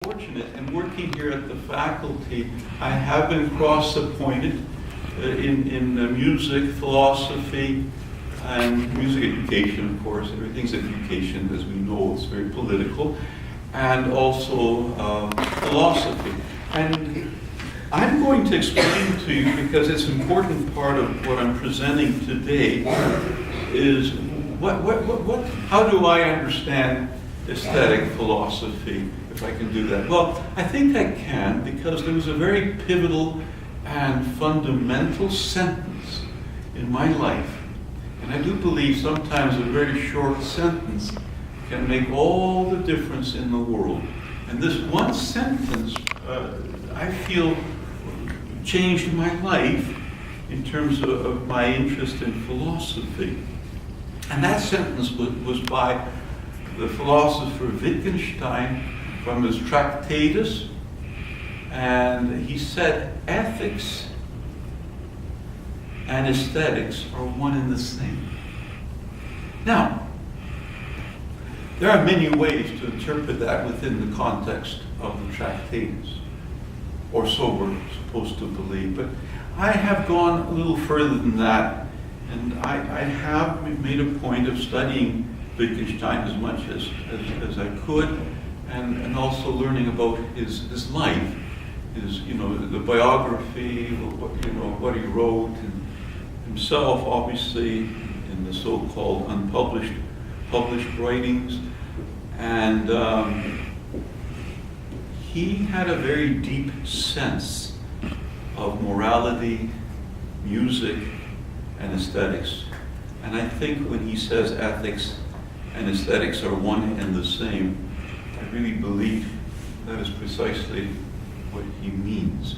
Fortunate and working here at the faculty, I have been cross-appointed in music, philosophy, and music education, of course. Everything's education, as we know, it's very political, and also philosophy. And I'm going to explain to you, because it's an important part of what I'm presenting today, is how do I understand aesthetic philosophy, if I can do that? Well, I think I can, because there was a very pivotal and fundamental sentence in my life. And I do believe sometimes a very short sentence can make all the difference in the world. And this one sentence, I feel, changed my life in terms of my interest in philosophy. And that sentence was by the philosopher Wittgenstein from his Tractatus, and he said ethics and aesthetics are one and the same. Now, there are many ways to interpret that within the context of the Tractatus, or so we're supposed to believe, but I have gone a little further than that, and I have made a point of studying Wittgenstein as much as I could, and also learning about his life, the biography, what he wrote, and himself, obviously, in the so-called published writings, and he had a very deep sense of morality, music, and aesthetics. And I think when he says ethics and aesthetics are one and the same, I really believe that is precisely what he means.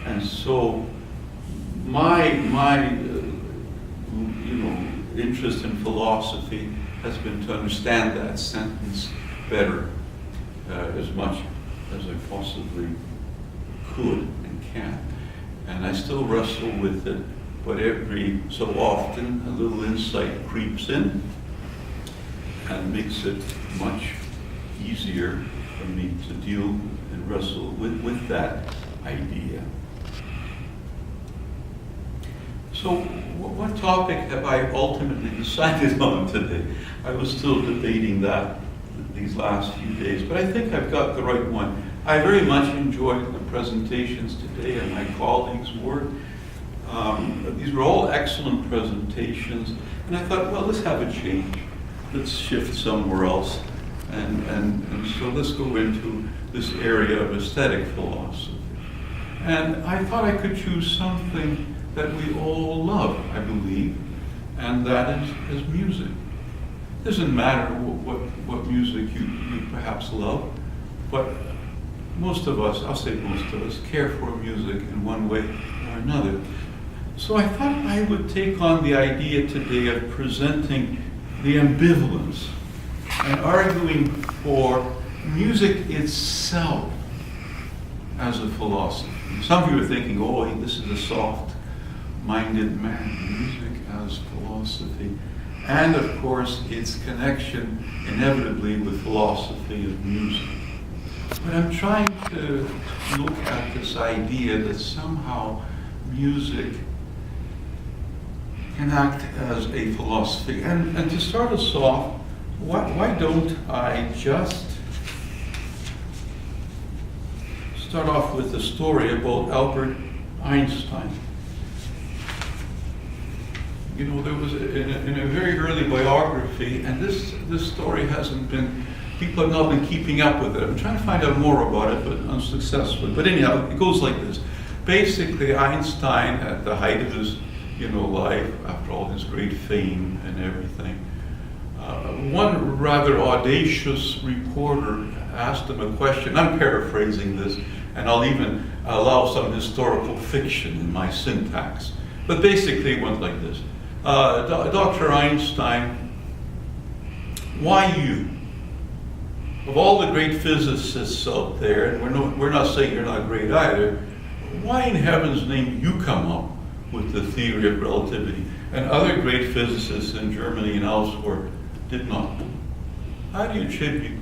And so my interest in philosophy has been to understand that sentence better, as much as I possibly could and can. And I still wrestle with it, but every so often a little insight creeps in and makes it much easier for me to deal and wrestle with that idea. So what topic have I ultimately decided on today? I was still debating that these last few days, but I think I've got the right one. I very much enjoyed the presentations today and my colleagues' work. These were all excellent presentations, and I thought, well, let's have a change. Let's shift somewhere else. And so let's go into this area of aesthetic philosophy. And I thought I could choose something that we all love, I believe, and that is music. It doesn't matter what music you perhaps love, but most of us, I'll say most of us, care for music in one way or another. So I thought I would take on the idea today of presenting the ambivalence and arguing for music itself as a philosophy. Some of you are thinking, oh, this is a soft-minded man, music as philosophy. And of course, its connection inevitably with philosophy of music. But I'm trying to look at this idea that somehow music can act as a philosophy. And to start us off, why don't I just start off with a story about Albert Einstein. There was in a very early biography, and this story hasn't been, people have not been keeping up with it. I'm trying to find out more about it, but unsuccessfully. But anyhow, it goes like this. Basically, Einstein, at the height of his life, after all his great fame and everything, one rather audacious reporter asked him a question. I'm paraphrasing this, and I'll even allow some historical fiction in my syntax. But basically it went like this. Dr. Einstein, why you? Of all the great physicists out there, and we're not saying you're not great either, why in heaven's name you come up with the theory of relativity, and other great physicists in Germany and elsewhere did not? How do you attribute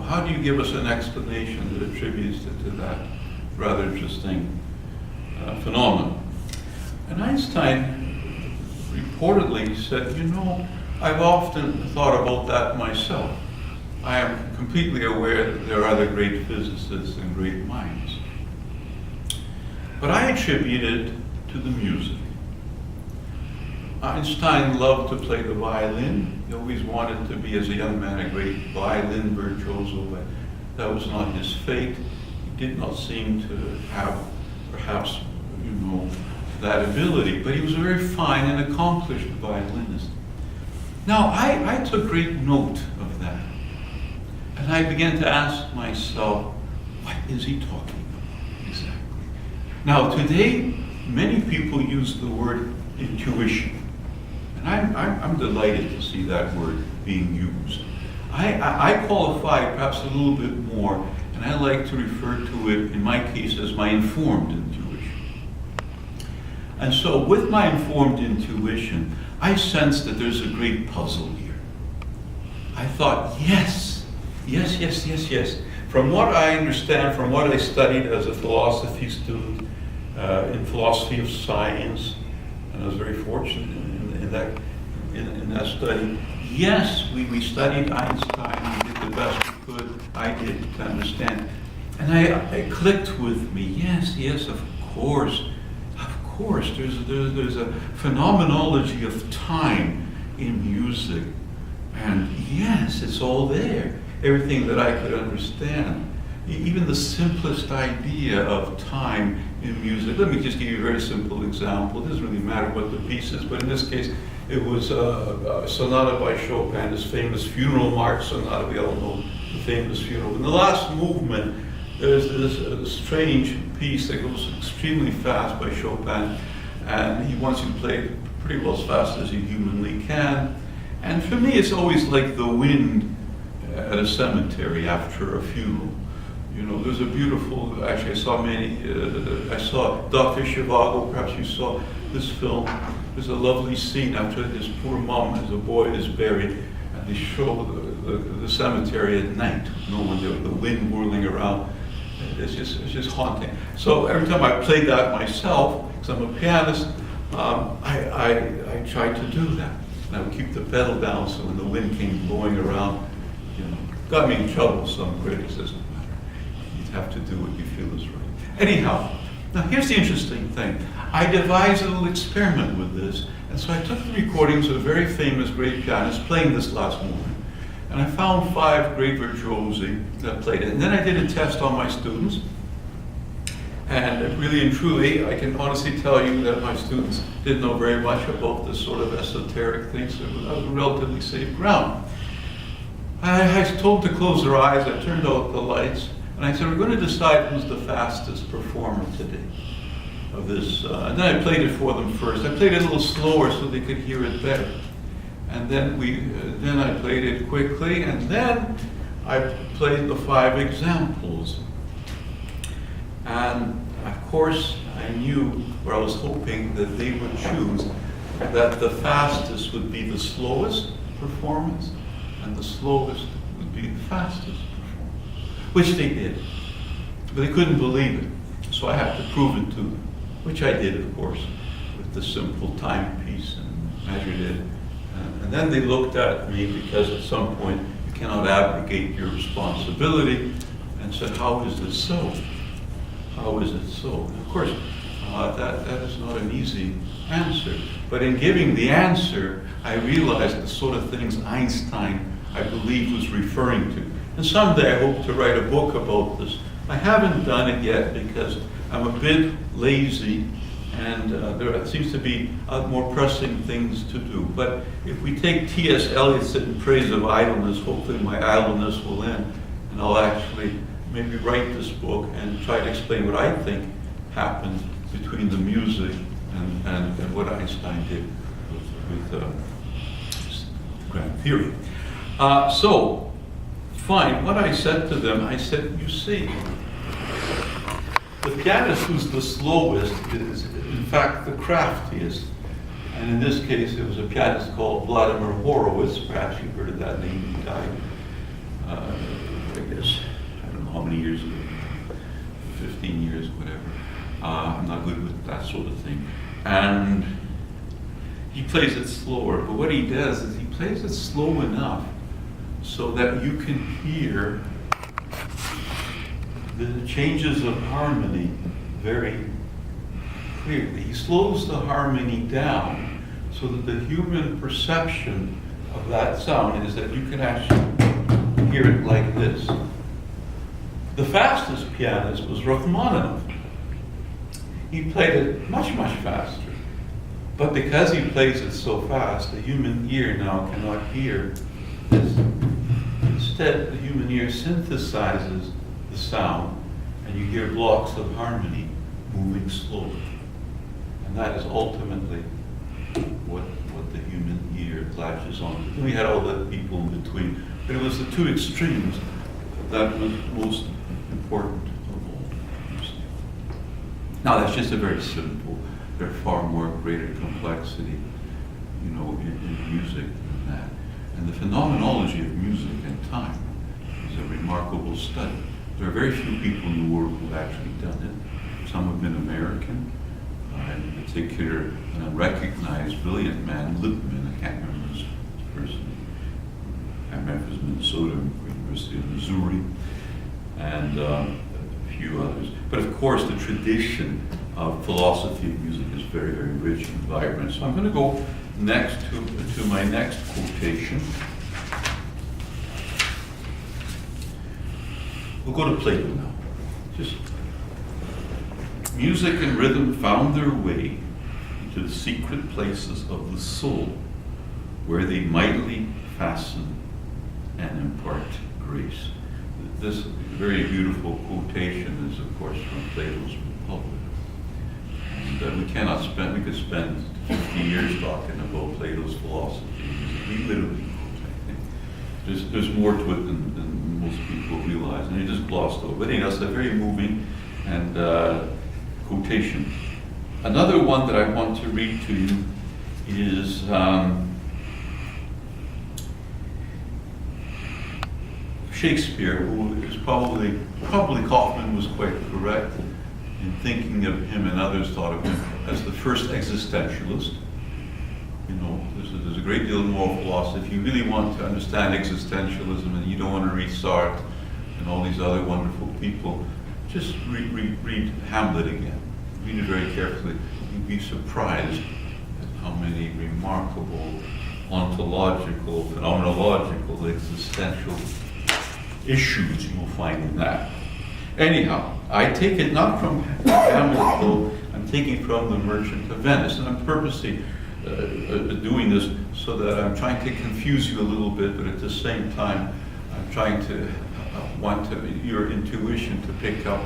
how do you give us an explanation that attributes to that rather interesting phenomenon? And Einstein reportedly said, I've often thought about that myself. I am completely aware that there are other great physicists and great minds. But I attribute it to the music. Einstein loved to play the violin. He always wanted to be, as a young man, a great violin virtuoso, but that was not his fate. He did not seem to have, perhaps, that ability, but he was a very fine and accomplished violinist. Now, I took great note of that, and I began to ask myself, what is he talking about exactly? Now, today, many people use the word intuition. And I'm delighted to see that word being used. I qualify perhaps a little bit more, and I like to refer to it, in my case, as my informed intuition. And so with my informed intuition, I sense that there's a great puzzle here. I thought, yes. From what I understand, from what I studied as a philosophy student in philosophy of science, and I was very fortunate in that study. Yes, we studied Einstein, we did the best we could, I did, to understand. And it clicked with me, yes, of course, there's a phenomenology of time in music. And yes, it's all there, everything that I could understand. Even the simplest idea of time in music. Let me just give you a very simple example. It doesn't really matter what the piece is, but in this case, it was a sonata by Chopin, his famous funeral march sonata. We all know the famous funeral. In the last movement, there's this strange piece that goes extremely fast by Chopin, and he wants you to play it pretty well as fast as you humanly can. And for me, it's always like the wind at a cemetery after a funeral. There's a beautiful, actually I saw Dr. Zhivago, perhaps you saw this film. There's a lovely scene after his poor mom, as a boy, is buried, and they show the cemetery at night. No one there, the wind whirling around. It's just haunting. So every time I played that myself, because I'm a pianist, I tried to do that. And I would keep the pedal down so when the wind came blowing around, got me in trouble, some critics says, have to do what you feel is right. Anyhow, now here's the interesting thing. I devised a little experiment with this, and so I took the recordings of very famous great pianists playing this last movement, and I found 5 great virtuosi that played it. And then I did a test on my students, and really and truly, I can honestly tell you that my students didn't know very much about this sort of esoteric things, so it was relatively safe ground. I told them to close their eyes, I turned out the lights, and I said, we're going to decide who's the fastest performer today of this. And then I played it for them first. I played it a little slower so they could hear it better. And then I played it quickly, and then I played the 5 examples. And of course, I knew, or I was hoping, that they would choose that the fastest would be the slowest performance, and the slowest would be the fastest. Which they did, but they couldn't believe it. So I had to prove it to them, which I did, of course, with the simple timepiece and measured it. And then they looked at me, because at some point you cannot abrogate your responsibility, and said, how is this so? How is it so? And of course, that is not an easy answer. But in giving the answer, I realized the sort of things Einstein, I believe, was referring to. And someday I hope to write a book about this. I haven't done it yet because I'm a bit lazy, and there seems to be more pressing things to do. But if we take T.S. Eliot's In Praise of Idleness, hopefully my idleness will end, and I'll actually maybe write this book and try to explain what I think happened between the music and what Einstein did with grand theory. So, fine, what I said to them, I said, you see, the pianist who's the slowest is, in fact, the craftiest. And in this case, it was a pianist called Vladimir Horowitz. Perhaps you've heard of that name. He died like this. I don't know how many years ago, 15 years, whatever. I'm not good with that sort of thing. And he plays it slower, but what he does is he plays it slow enough so that you can hear the changes of harmony very clearly. He slows the harmony down so that the human perception of that sound is that you can actually hear it like this. The fastest pianist was Rachmaninoff. He played it much, much faster. But because he plays it so fast, the human ear now cannot hear this. Instead, the human ear synthesizes the sound, and you hear blocks of harmony moving slowly. And that is ultimately what the human ear latches on. And we had all the people in between, but it was the two extremes that was most important of all. Now, that's just a very simple. There's far more greater complexity, in music than that. And the phenomenology of music and time is a remarkable study. There are very few people in the world who have actually done it. Some have been American, in particular an unrecognized brilliant man, Lippmann, I can't remember his person, at Memphis, Minnesota, University of Missouri, and a few others. But of course, the tradition of philosophy of music is very, very rich and vibrant. So I'm going to go next to my next quotation. We'll go to Plato now. Just music and rhythm found their way into the secret places of the soul, where they mightily fasten and impart grace. This very beautiful quotation is, of course, from Plato's Republic. And we could spend 50 years talking about Plato's philosophy. We literally, I think, there's more to it than most people realize, and you just glossed over. But anyhow, it's a very moving and quotation. Another one that I want to read to you is Shakespeare, who is probably Kaufman was quite correct in thinking of him, and others thought of him as the first existentialist. There's a great deal of moral philosophy. If you really want to understand existentialism and you don't want to read Sartre and all these other wonderful people, just read Hamlet again. Read it very carefully. You'd be surprised at how many remarkable ontological, phenomenological, existential issues you will find in that. Anyhow, I take it not from Hamlet, though, I'm taking it from The Merchant of Venice, and I'm purposely doing this so that I'm trying to confuse you a little bit, but at the same time, I'm trying to want your intuition to pick up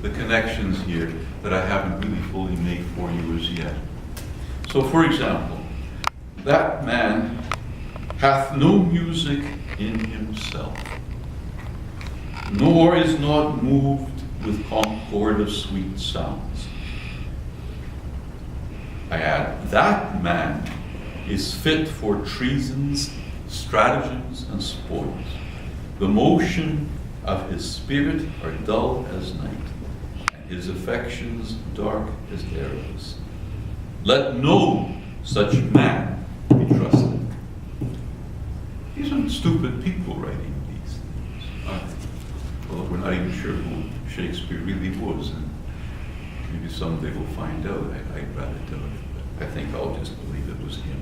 the connections here that I haven't really fully made for you as yet. So, for example, that man hath no music in himself, nor is not moved with concord of sweet sounds. I add, that man is fit for treasons, stratagems, and spoils. The motion of his spirit are dull as night, and his affections dark as arrows. Let no such man be trusted. These aren't stupid people writing these things. Well, we're not even sure who Shakespeare really was, and maybe someday we'll find out. I'd rather doubt it, but I think I'll just believe it was him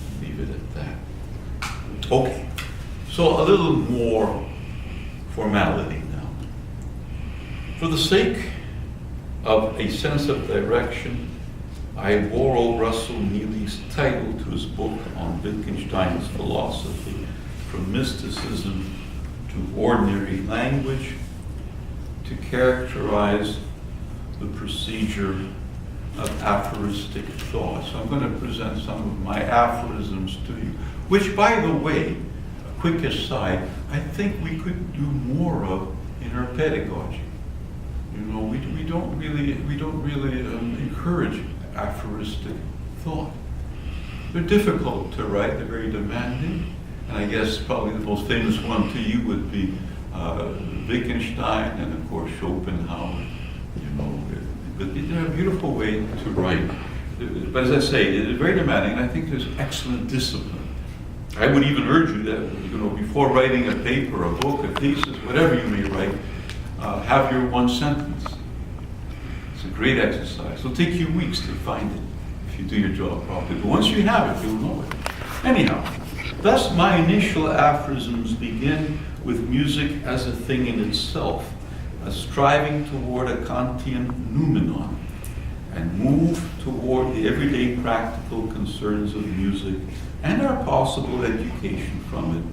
and leave it at that. Okay, so a little more formality now. For the sake of a sense of direction, I borrow Russell Neely's title to his book on Wittgenstein's philosophy, From Mysticism to Ordinary Language, to characterize the procedure of aphoristic thought. So I'm going to present some of my aphorisms to you, which, by the way, a quick aside, I think we could do more of in our pedagogy. We don't really encourage aphoristic thought. They're difficult to write, they're very demanding, and I guess probably the most famous one to you would be Wittgenstein, and of course Schopenhauer, but they're a beautiful way to write. But as I say, it is very demanding, and I think there's excellent discipline. I would even urge you that, before writing a paper, a book, a thesis, whatever you may write, have your one sentence. It's a great exercise. It'll take you weeks to find it if you do your job properly. But once you have it, you'll know it. Anyhow, thus my initial aphorisms begin with music as a thing in itself, as striving toward a Kantian noumenon, and move toward the everyday practical concerns of music and our possible education from it,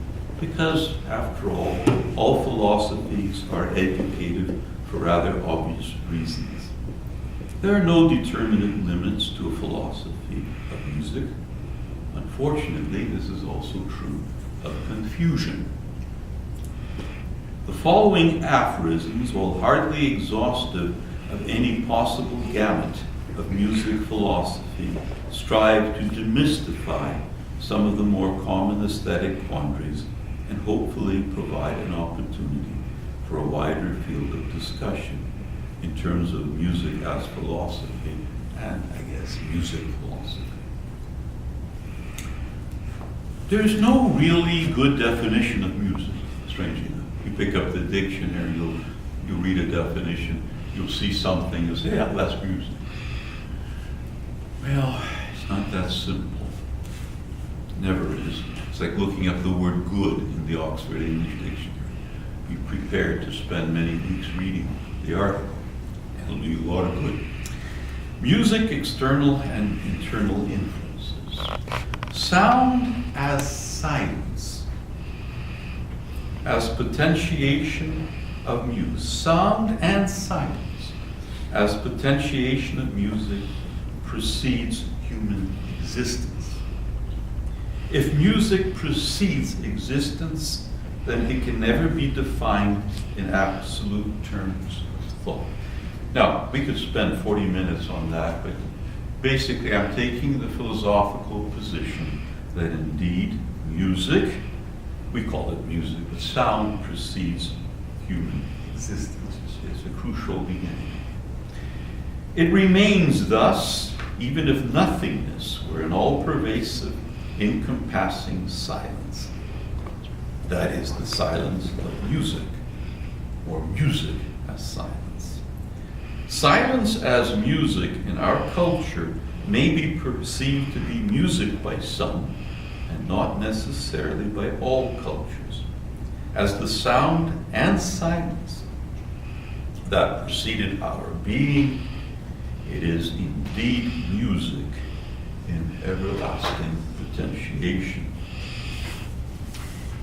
because, after all philosophies are educative for rather obvious reasons. There are no determinate limits to a philosophy of music. Unfortunately, this is also true of confusion. The following aphorisms, while hardly exhaustive of any possible gamut of music philosophy, strive to demystify some of the more common aesthetic quandaries and hopefully provide an opportunity for a wider field of discussion in terms of music as philosophy and, I guess, music philosophy. There's no really good definition of music, strangely enough. You pick up the dictionary, you'll read a definition, you'll see something, you'll say, yeah, that's music. Well, it's not that simple. It never is. It's like looking up the word good in the Oxford English Dictionary. Be prepared to spend many weeks reading the article. It'll do you a lot of good. Music, external and internal influences. Sound as silence, as potentiation of music. Sound and silence as potentiation of music precedes human existence. If music precedes existence, then it can never be defined in absolute terms of thought. Now, we could spend 40 minutes on that, but basically I'm taking the philosophical position that indeed music, we call it music, but sound precedes human existence. It's a crucial beginning. It remains thus, even if nothingness were an all-pervasive, encompassing silence. That is the silence of music, or music as silence. Silence as music in our culture may be perceived to be music by some, and not necessarily by all cultures, as the sound and silence that preceded our being. It is indeed music in everlasting potentiation.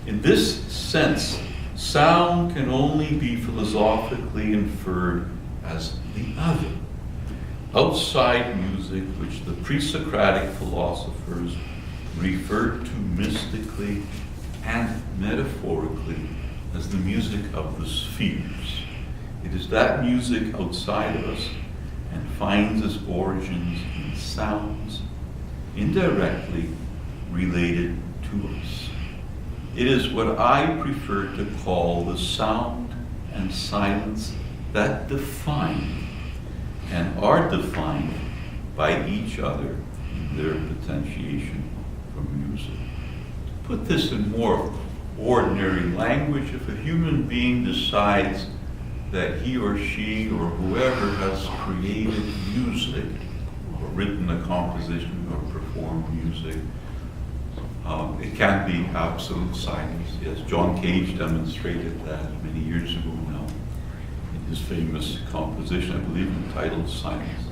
In this sense, sound can only be philosophically inferred as the other, outside music, which the pre-Socratic philosophers referred to mystically and metaphorically as the music of the spheres. It is that music outside of us and finds its origins in sounds indirectly related to us. It is what I prefer to call the sound and silence that define and are defined by each other in their potentiation from music. To put this in more ordinary language, if a human being decides that he or she or whoever has created music or written a composition or performed music, it can be absolute silence. Yes, John Cage demonstrated that many years ago now in his famous composition, I believe entitled Silence.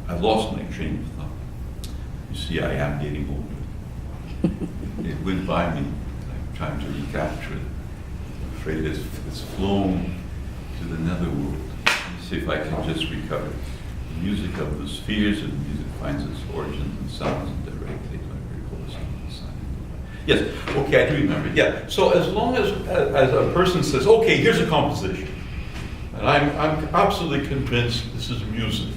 I've lost my train of thought. You see, I am getting older. It went by me. I'm trying to recapture it. I'm afraid it's flown to the netherworld. Let me see if I can just recover it. The music of the spheres, and music finds its origins and sounds indirectly. Yes, okay, I do remember. Yeah, so as long as a person says, okay, here's a composition, and I'm absolutely convinced this is music.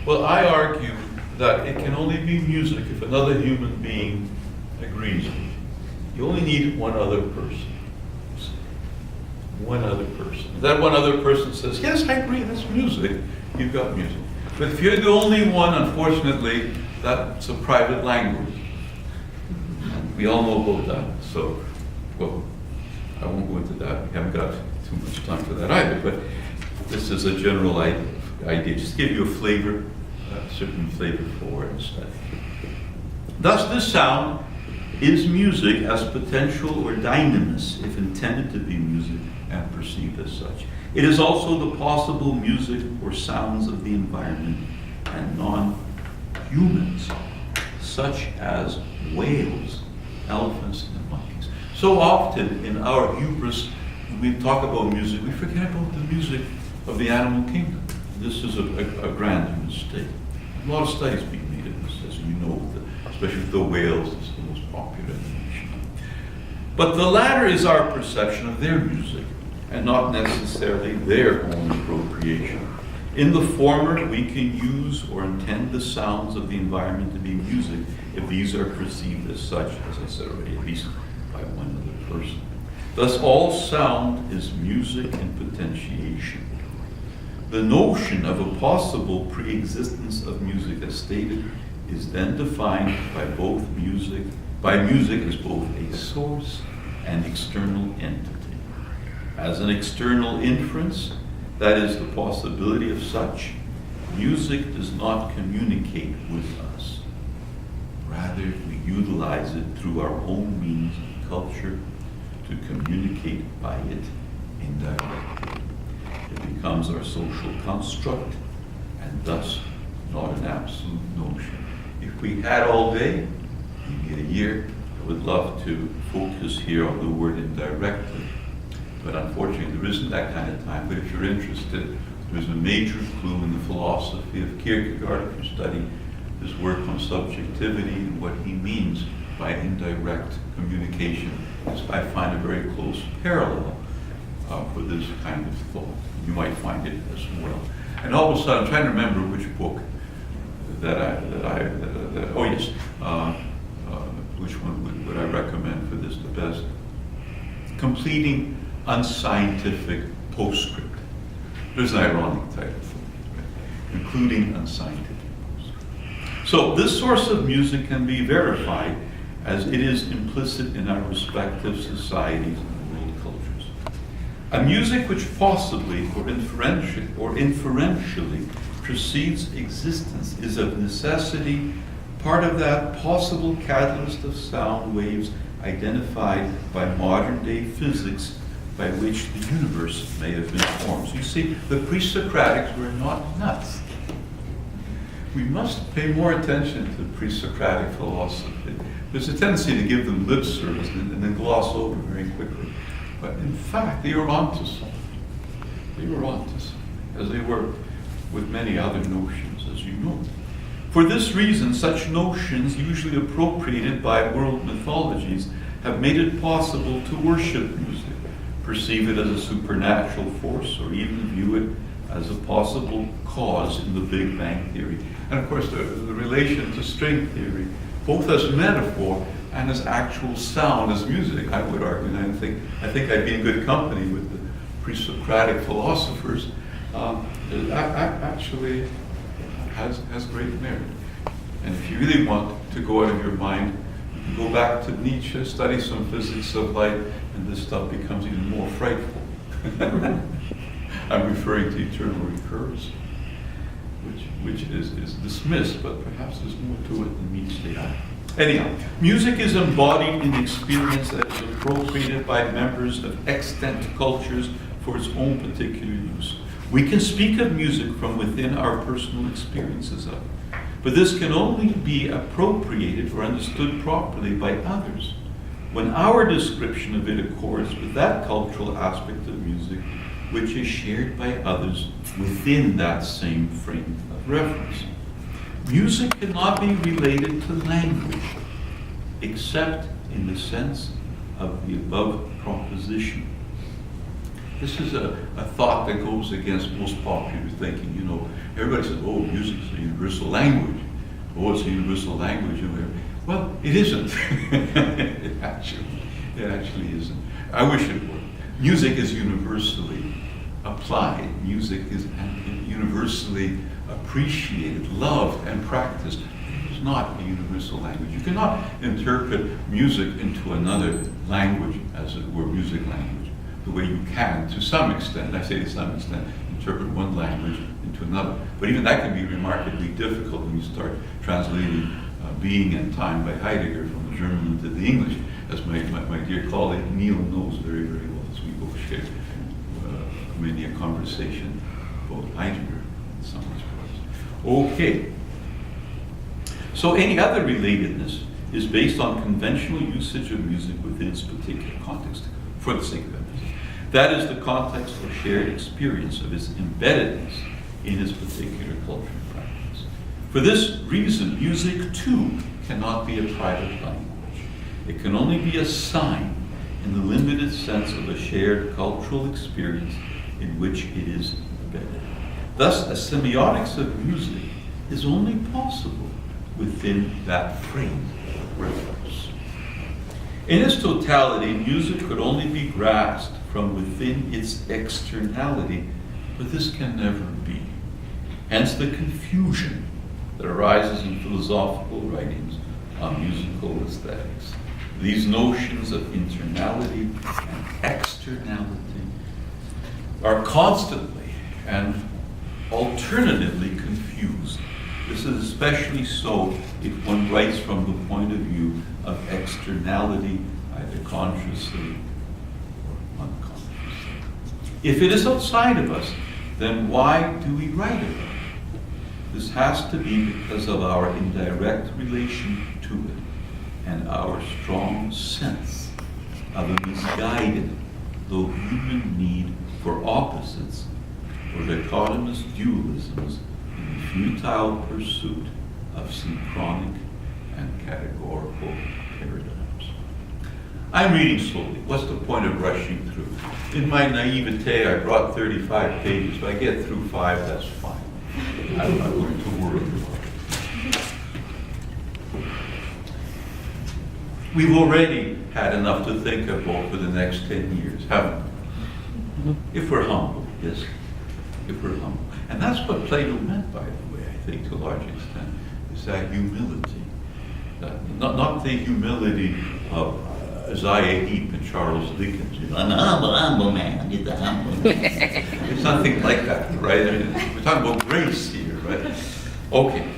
Well, I argue that it can only be music if another human being agrees with you. You only need one other person. One other person. If that one other person says, yes, I agree, that's music, you've got music. But if you're the only one, unfortunately, that's a private language. We all know about that. So, well, I won't go into that. We haven't got too much time for that either. But this is a general idea. Just give you a flavor, a certain flavor for it instead. Thus, this sound is music as potential or dynamis, if intended to be music and perceived as such. It is also the possible music or sounds of the environment and non-humans, such as whales, elephants, and monkeys. So often in our hubris, when we talk about music, we forget about the music of the animal kingdom. This is a grand mistake. A lot of studies being made in this, as you know, especially with the whales, it's the most popular in the nation. But the latter is our perception of their music, and not necessarily their own appropriation. In the former, we can use or intend the sounds of the environment to be music if these are perceived as such, as I said already, at least by one other person. Thus, all sound is music in potentiation. The notion of a possible pre-existence of music, as stated, is then defined by music as both a source and external entity. As an external inference, that is the possibility of such, music does not communicate with us. Rather, we utilize it through our own means of culture to communicate by it indirectly. It becomes our social construct, and thus not an absolute notion. If we had all day, maybe a year, I would love to focus here on the word indirectly. But unfortunately, there isn't that kind of time. But if you're interested, there's a major clue in the philosophy of Kierkegaard, if you study his work on subjectivity and what he means by indirect communication. I find a very close parallel for this kind of thought. You might find it as well. And all of a sudden, I'm trying to remember which book which one would I recommend for this the best? Completing Unscientific Postscript. There's an ironic title for it, right? Including Unscientific Postscript. So this source of music can be verified as it is implicit in our respective societies and world cultures. A music which possibly or inferentially precedes existence is of necessity part of that possible catalyst of sound waves identified by modern day physics by which the universe may have been formed. So you see, the pre-Socratics were not nuts. We must pay more attention to pre-Socratic philosophy. There's a tendency to give them lip service and then gloss over very quickly. But in fact, they were onto something. They were onto something, as they were with many other notions, as you know. For this reason, such notions, usually appropriated by world mythologies, have made it possible to worship music, perceive it as a supernatural force, or even view it as a possible cause in the Big Bang Theory. And of course, the relation to string theory, both as metaphor and as actual sound, as music, I would argue. And I think I'd be in good company with the pre-Socratic philosophers. Actually has great merit. And if you really want to go out of your mind, you can go back to Nietzsche, study some physics of light, and this stuff becomes even more frightful. I'm referring to eternal recurrence, which is dismissed, but perhaps there's more to it than meets the eye. Anyhow, music is embodied in experience that is appropriated by members of extant cultures for its own particular use. We can speak of music from within our personal experiences of it, but this can only be appropriated or understood properly by others when our description of it accords with that cultural aspect of music which is shared by others within that same frame of reference. Music cannot be related to language except in the sense of the above proposition. This is a thought that goes against most popular thinking. You know, everybody says, oh, music is a universal language. oh, it's a universal language. Well, it isn't. It actually isn't. I wish it were. Music is universally applied. Music is universally appreciated, loved, and practiced. It is not a universal language. You cannot interpret music into another language, as it were, music language, the way you can, to some extent, I say to some extent, interpret one language into another. But even that can be remarkably difficult when you start translating Being and Time by Heidegger from the German into the English, as my dear colleague Neil knows very, very well, as we both share many a conversation about Heidegger in some respects. Okay. So any other relatedness is based on conventional usage of music within its particular context, for the sake of emphasis. That is the context or shared experience of its embeddedness in its particular culture and practice. For this reason, music too cannot be a private language. It can only be a sign in the limited sense of a shared cultural experience in which it is embedded. Thus, a semiotics of music is only possible within that frame of reference. In its totality, music could only be grasped from within its externality, but this can never be. Hence the confusion that arises in philosophical writings on musical aesthetics. These notions of internality and externality are constantly and alternatively confused. This is especially so if one writes from the point of view of externality, either consciously or unconsciously. If it is outside of us, then why do we write about it? This has to be because of our indirect relation to it and our strong sense of a misguided, though human need for opposites or dichotomous dualisms in the futile pursuit of synchronic and categorical paradigms. I'm reading slowly. What's the point of rushing through? In my naivete, I brought 35 pages. If I get through 5, that's fine. I'm not going to worry about it. We've already had enough to think about for the next 10 years, haven't we? If we're humble, yes. If we're humble. And that's what Plato meant, by the way, I think, to a large extent, is that humility. Not the humility of Isaiah Heap and Charles Dickens. I'm a humble man. He's a humble man. It's nothing like that, right? I mean, we're talking about grace here, right? Okay.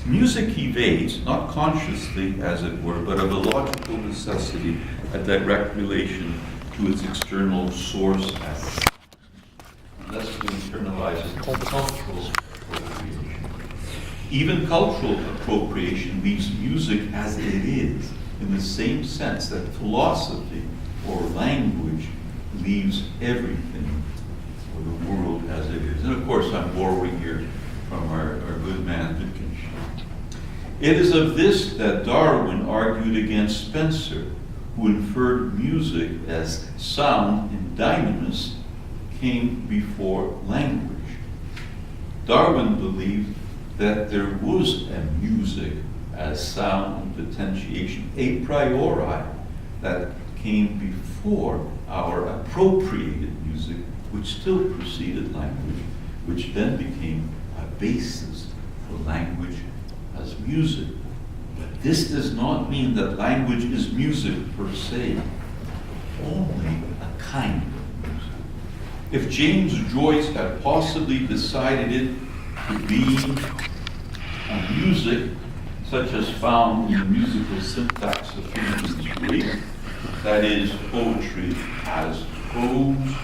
Music evades, not consciously, as it were, but of a logical necessity, a direct relation to its external source as sound. Thus, it internalizes cultural appropriation. Even cultural appropriation leaves music as it is, in the same sense that philosophy or language leaves everything or the world as it is. And of course, I'm borrowing here from our good man Wittgenstein. It is of this that Darwin argued against Spencer, who inferred music as sound and dynamis came before language. Darwin believed that there was a music as sound and potentiation a priori that came before our appropriated music, which still preceded language, which then became a basis for language as music. But this does not mean that language is music per se, only a kind of music. If James Joyce had possibly decided it to be a music such as found in the musical syntax of Freeman's Greek, that is, poetry as prose,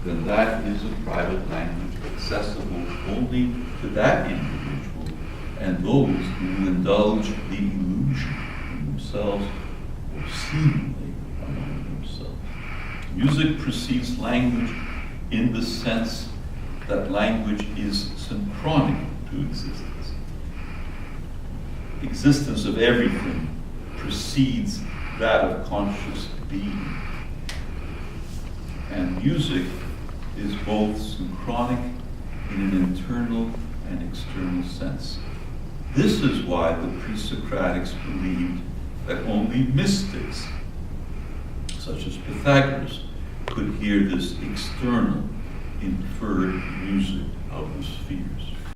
then that is a private language accessible only to that individual and those who indulge the illusion in themselves or seemingly among themselves. Music precedes language in the sense that language is synchronic to existence. Existence of everything precedes that of conscious being. And music is both synchronic in an internal and external sense. This is why the pre-Socratics believed that only mystics, such as Pythagoras, could hear this external, inferred music of the spheres.